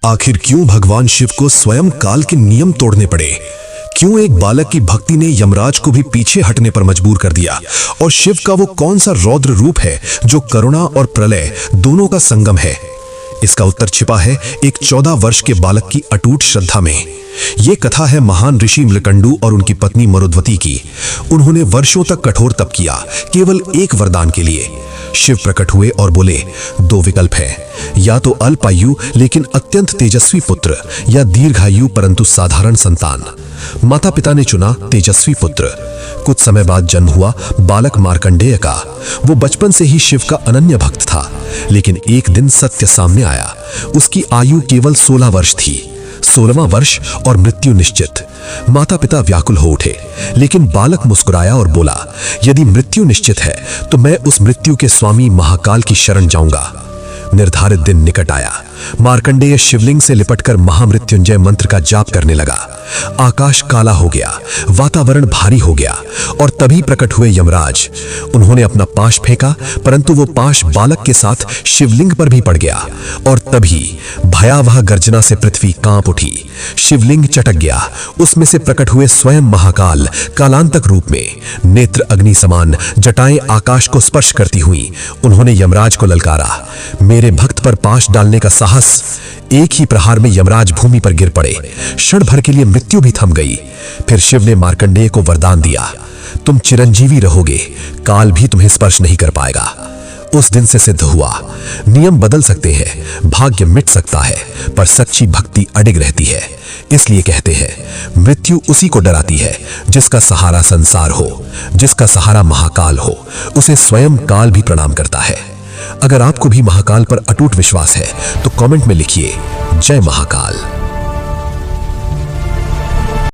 आखिर क्यों भगवान शिव को स्वयं काल के नियम तोड़ने पड़े? क्यों एक बालक की भक्ति ने यमराज को भी पीछे हटने पर मजबूर कर दिया? और शिव का वो कौन सा रौद्र रूप है जो करुणा और प्रलय दोनों का संगम है? इसका उत्तर छिपा है एक 14 वर्ष के बालक की अटूट श्रद्धा में। ये कथा है महान ऋषि मृकंडू और उनकी पत्नी मरुद्वती की। उन्होंने वर्षों तक कठोर तप किया, केवल एक वरदान के लिए। शिव प्रकट हुए और बोले, दो विकल्प हैं, या तो अल्पायु लेकिन अत्यंत तेजस्वी पुत्र, या दीर्घायु परंतु साधारण संतान। माता पिता ने चुना तेजस्वी पुत्र। कुछ समय बाद जन्म हुआ बालक मार्कंडेय का। वो बचपन से ही शिव का अनन्य भक्त था, लेकिन एक दिन सत्य सामने आया। उसकी आयु केवल 16 वर्ष थी। 16वां वर्ष और मृत्यु निश्चित। माता पिता व्याकुल हो उठे, लेकिन बालक मुस्कुराया और बोला, यदि मृत्यु निश्चित है तो मैं उस मृत्यु के स्वामी महाकाल की शरण जाऊंगा। निर्धारित दिन निकट आया। मार्कंडेय शिवलिंग से लिपटकर महामृत्युंजय मंत्र का जाप करने लगा। आकाश काला हो गया, वातावरण भारी हो गया, और तभी प्रकट हुए यमराज। उन्होंने अपना पाश फेंका, परंतु वो पाश बालक के साथ शिवलिंग पर भी पड़ गया, और तभी भयावह गर्जना से पृथ्वी कांप उठी। शिवलिंग चटक गया। उसमें से प्रकट हुए स्वयं महाकाल कालांतक रूप में, नेत्र अग्नि समान, जटाएं आकाश को स्पर्श करती हुई। उन्होंने यमराज को ललकारा, मेरे भक्त पर पाश डालने का साहस। एक ही प्रहार में यमराज भूमि पर गिर पड़े। क्षण भर के लिए मृत्यु भी थम गई। फिर शिव ने मार्कंडेय को वरदान दिया, तुम चिरंजीवी रहोगे, काल भी तुम्हें स्पर्श नहीं कर पाएगा। उस दिन से सिद्ध हुआ, नियम बदल सकते हैं, भाग्य मिट सकता है, पर सच्ची भक्ति अडिग रहती है। इसलिए कहते हैं, मृत्यु उसी को डराती है जिसका सहारा संसार हो, जिसका सहारा महाकाल हो। उसे स्वयं काल भी प्रणाम करता है। अगर आपको भी महाकाल पर अटूट विश्वास है तो कमेंट में लिखिए, जय महाकाल।